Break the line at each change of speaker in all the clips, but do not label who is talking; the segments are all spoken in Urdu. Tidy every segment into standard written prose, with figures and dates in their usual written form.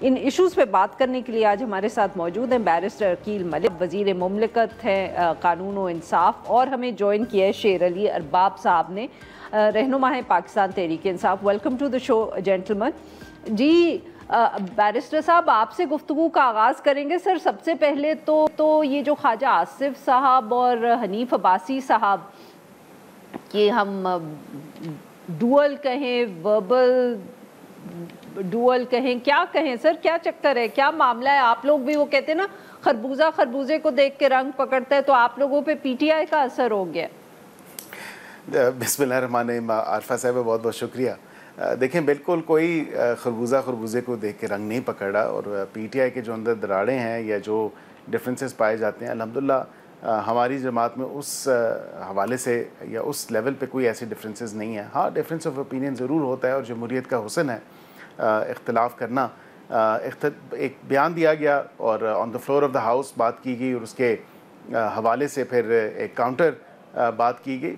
ان ایشوز پہ بات کرنے کے لیے آج ہمارے ساتھ موجود ہیں بیرسٹر عقیل ملک، وزیر مملکت ہیں قانون و انصاف، اور ہمیں جوائن کیا ہے شیر علی ارباب صاحب نے، رہنما ہے Pakistan Tehreek Insaf. Welcome to the show gentleman. جی بیرسٹر صاحب، آپ سے گفتگو کا آغاز کریں گے۔ سر سب سے پہلے تو یہ جو خواجہ آصف صاحب اور حنیف عباسی صاحب، کہ ہم ڈوئل کہیں، وربل ڈوئل کہیں، کیا کہیں سر، کیا چکر ہے، کیا معاملہ ہے؟ آپ لوگ بھی، وہ کہتے ہیں نا خربوزہ خربوزے کو دیکھ کے رنگ پکڑتا ہے، تو آپ لوگوں پہ پی ٹی آئی کا اثر ہو گیا؟
بسم اللہ الرحمن الرحیم۔ عارفہ صاحب بہت بہت شکریہ۔ دیکھیں بالکل کوئی خربوزہ خربوزے کو دیکھ کے رنگ نہیں پکڑا، اور پی ٹی آئی کے جو اندر دراڑیں ہیں یا جو ڈفرینسز پائے جاتے ہیں، الحمدللہ ہماری جماعت میں اس حوالے سے یا اس لیول پہ کوئی ایسی ڈفرینسز نہیں ہے۔ ہاں ڈفرینس آف اوپینین ضرور ہوتا ہے، اور جمہوریت کا حسن ہے اختلاف کرنا۔ ایک بیان دیا گیا اور on the floor of the house بات کی گئی، اور اس کے حوالے سے پھر ایک کاؤنٹر بات کی گئی۔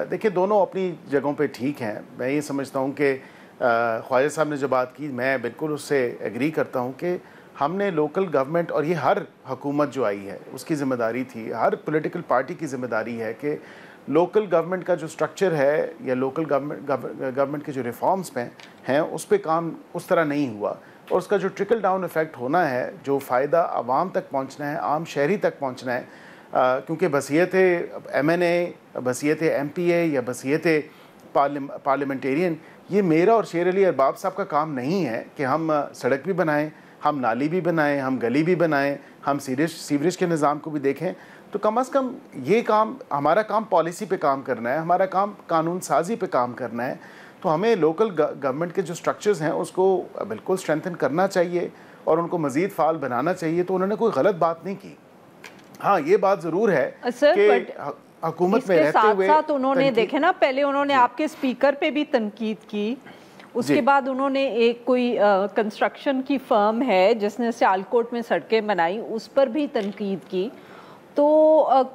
دیکھیں دونوں اپنی جگہوں پہ ٹھیک ہیں۔ میں یہ سمجھتا ہوں کہ خواجہ صاحب نے جو بات کی، میں بالکل اس سے ایگری کرتا ہوں کہ ہم نے لوکل گورنمنٹ، اور یہ ہر حکومت جو آئی ہے اس کی ذمہ داری تھی، ہر پولیٹیکل پارٹی کی ذمہ داری ہے کہ لوکل گورنمنٹ کا جو سٹرکچر ہے یا لوکل گورنمنٹ کے جو ریفارمز پہ ہیں اس پہ کام اس طرح نہیں ہوا، اور اس کا جو ٹرکل ڈاؤن ایفیکٹ ہونا ہے، جو فائدہ عوام تک پہنچنا ہے، عام شہری تک پہنچنا ہے، کیونکہ بصیت ایم این اے، بصیت ایم پی اے یا بصیت پارلیمنٹیرین، یہ میرا اور شیر علی ارباب صاحب کا کام نہیں ہے کہ ہم سڑک بھی بنائیں، ہم نالی بھی بنائیں، ہم گلی بھی بنائیں، ہم سیوریج کے نظام کو بھی دیکھیں۔ تو کم از کم یہ کام، ہمارا کام پالیسی پہ کام کرنا ہے، ہمارا کام قانون سازی پہ کام کرنا ہے۔ تو ہمیں لوکل گورنمنٹ کے جو سٹرکچرز ہیں اس کو بالکل اسٹرینتھن کرنا چاہیے اور ان کو مزید فعال بنانا چاہیے۔ تو انہوں نے کوئی غلط بات نہیں کی۔ ہاں یہ بات ضرور ہے کہ حکومت میں رہتے ہوئے
ساتھ انہوں نے دیکھے نا، پہلے انہوں نے آپ کے اسپیکر پہ بھی تنقید کی، اس کے بعد انہوں نے ایک کوئی کنسٹرکشن کی فرم ہے جس نے سیالکوٹ میں سڑکیں بنائی، اس پر بھی تنقید کی۔ تو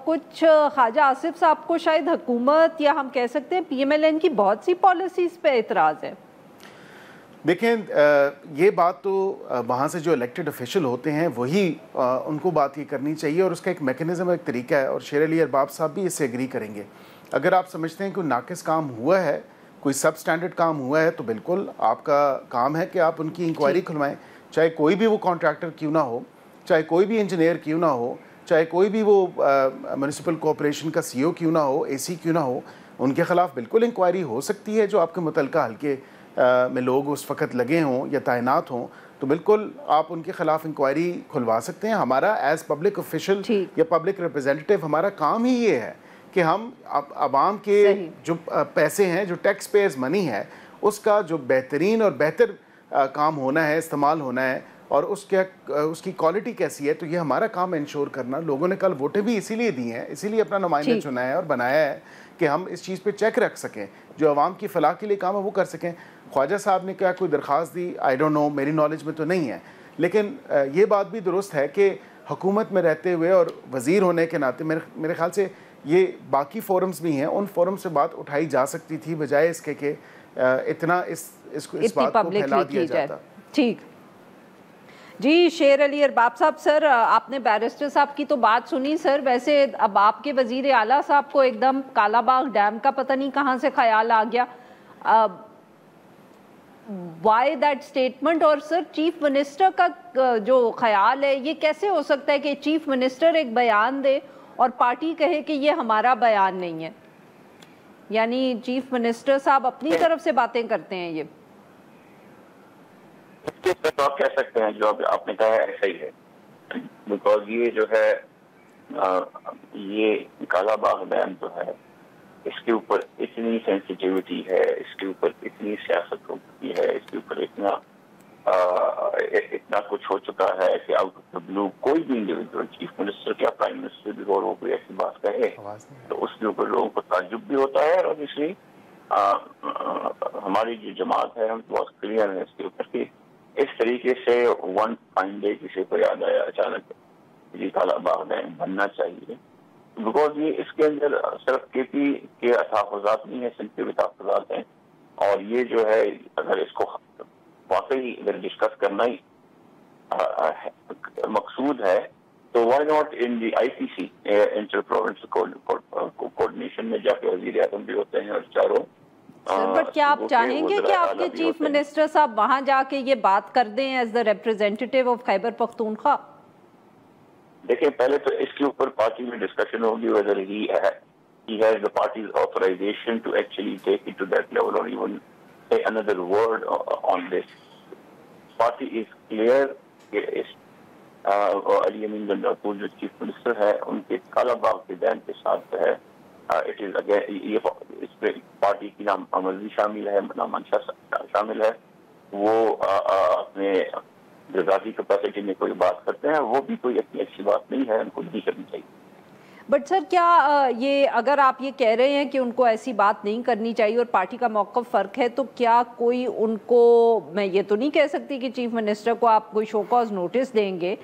کچھ خواجہ آصف صاحب کو شاید حکومت یا ہم کہہ سکتے ہیں پی ایم ایل این کی بہت سی پالیسیز پہ اعتراض ہے۔
دیکھیں یہ بات تو وہاں سے جو الیکٹڈ افیشل ہوتے ہیں وہی ان کو بات یہ کرنی چاہیے، اور اس کا ایک میکنزم، ایک طریقہ ہے، اور شیر علی ارباب صاحب بھی اس سے ایگری کریں گے۔ اگر آپ سمجھتے ہیں کہ کوئی ناقص کام ہوا ہے، کوئی سب سٹینڈرڈ کام ہوا ہے، تو بالکل آپ کا کام ہے کہ آپ ان کی انکوائری کھلوائیں، چاہے کوئی بھی وہ کانٹریکٹر کیوں نہ ہو، چاہے کوئی بھی انجینئر کیوں نہ ہو، چاہے کوئی بھی وہ میونسپل کارپوریشن کا سی او کیوں نہ ہو، اے سی کیوں نہ ہو، ان کے خلاف بالکل انکوائری ہو سکتی ہے۔ جو آپ کے متعلقہ حلقے میں لوگ اس وقت لگے ہوں یا تعینات ہوں، تو بالکل آپ ان کے خلاف انکوائری کھلوا سکتے ہیں۔ ہمارا ایز پبلک آفیشل یا پبلک ریپرزینٹیو ہمارا کام ہی یہ ہے کہ ہم عوام کے جو پیسے ہیں، جو ٹیکس پیئرز منی ہے، اس کا جو بہترین اور بہتر کام ہونا ہے، استعمال ہونا ہے، اور اس کی کوالٹی کیسی ہے، تو یہ ہمارا کام انشور کرنا۔ لوگوں نے کل ووٹیں بھی اسی لیے دی ہیں، اسی لیے اپنا نمائندہ چنا ہے اور بنایا ہے کہ ہم اس چیز پہ چیک رکھ سکیں، جو عوام کی فلاح کے لیے کام ہے وہ کر سکیں۔ خواجہ صاحب نے کیا کوئی درخواست دی، آئی ڈونٹ نو، میری نالج میں تو نہیں ہے، لیکن یہ بات بھی درست ہے کہ حکومت میں رہتے ہوئے اور وزیر ہونے کے ناطے میرے خیال سے یہ باقی فورمز بھی ہیں، ان فورم سے بات اٹھائی جا سکتی تھی، بجائے اس کے کہ اتنا اس بات کو پھیلا دیا جاتا۔
ٹھیک جی شیر علی ارباب صاحب، سر آپ نے بیرسٹر صاحب کی تو بات سنی سر، ویسے اب آپ کے وزیر اعلیٰ صاحب کو ایک دم کالا باغ ڈیم کا پتہ نہیں کہاں سے خیال آ گیا، وائی دیٹ اسٹیٹمنٹ؟ اور سر چیف منسٹر کا جو خیال ہے، یہ کیسے ہو سکتا ہے کہ چیف منسٹر ایک بیان دے اور پارٹی کہے کہ یہ ہمارا بیان نہیں ہے؟ یعنی چیف منسٹر صاحب اپنی طرف سے باتیں کرتے ہیں۔ یہ
تو آپ کہہ سکتے ہیں جو آپ نے کہا ہے ایسا ہی ہے، بیکاز یہ جو ہے یہ کالا باغ ڈیم جو ہے، اس کے اوپر اتنی سینسیٹیوٹی ہے، اس کے اوپر اتنی سیاست ہو چکی ہے، اس کے اوپر اتنا کچھ ہو چکا ہے کہ آؤٹ آف دا بلو کوئی بھی انڈیویجول، چیف منسٹر کیا پرائم منسٹر بھی اور وہ کوئی ایسی بات کہے تو اس کے اوپر لوگوں کو تعجب بھی ہوتا ہے، اور اس لیے ہماری جو جماعت ہے ہم بہت کلیئر ہے اس کے اوپر کہ اس طریقے سے ون فائن ڈے کسی کو یاد آیا اچانک یہ کالا باغ ڈیم بننا چاہیے، بیکاز یہ اس کے اندر صرف کے پی کے تحفظات نہیں ہیں، سندھ کے بھی تحفظات ہیں، اور یہ جو ہے اگر اس کو واقعی اگر ڈسکس کرنا ہی مقصود ہے تو why not in the I P C inter province coordination میں جا کے وزیر اعظم بھی ہوتے ہیں اور چاروں.
سر بٹ کیا آپ چاہیں گے کہ آپ کے چیف منسٹر صاحب وہاں جا کے یہ بات کر دیں as the ریپرزینٹیٹیو of Khyber Pakhtunkhwa?
دیکھیں پہلے تو اس کے اوپر پارٹی میں ڈسکشن ہوگی whether he has the party's authorization to actually take it to that level or even say another word on this. Party is clear کہ اس علی امین گنڈاپور جو چیف منسٹر ہے ان کے کالا باغ کے بیان کے ساتھ ہے اٹ از اگین یہ اس پہ پارٹی کی نام مرضی شامل ہے، نامنشا شامل ہے. وہ اپنے ذاتی کیپیسٹی میں کوئی بات کرتے ہیں، وہ بھی کوئی اتنی اچھی بات نہیں ہے، ان کو نہیں کرنی چاہیے.
بٹ سر کیا یہ اگر آپ یہ کہہ رہے ہیں کہ ان کو ایسی بات نہیں کرنی چاہیے اور پارٹی کا موقف فرق ہے، تو کیا کوئی ان کو، میں یہ تو نہیں کہہ سکتی کہ چیف منسٹر کو آپ کوئی شو کاز نوٹس دیں گے،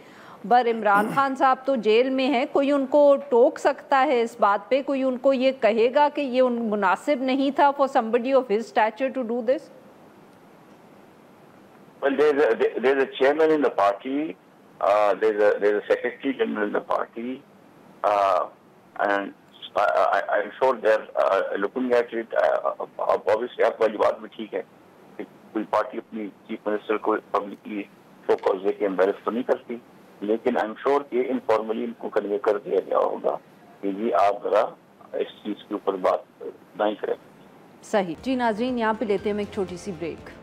پر عمران خان صاحب تو جیل میں ہیں، کوئی ان کو ٹوک سکتا ہے اس بات پہ؟ کوئی ان کو یہ کہے گا کہ یہ مناسب نہیں تھا for somebody of his stature to do this?
Well, there's a chairman in the party, there's a secretary general in the party, and I'm sure they're looking at it. Obviously آپ والی بات بھی ٹھیک ہے کہ کوئی پارٹی اپنی چیف منسٹر کو پبلکلی شو کاز دے کے امبیرس تو نہیں کرتی، لیکن آئی ایم شیور کہ انفارملی ان کو کنوے کر دیا گیا ہوگا کہ جی آپ ذرا اس چیز کے اوپر بات نہیں کریں.
صحیح. جی ناظرین، یہاں پہ لیتے ہیں ہم ایک چھوٹی سی بریک.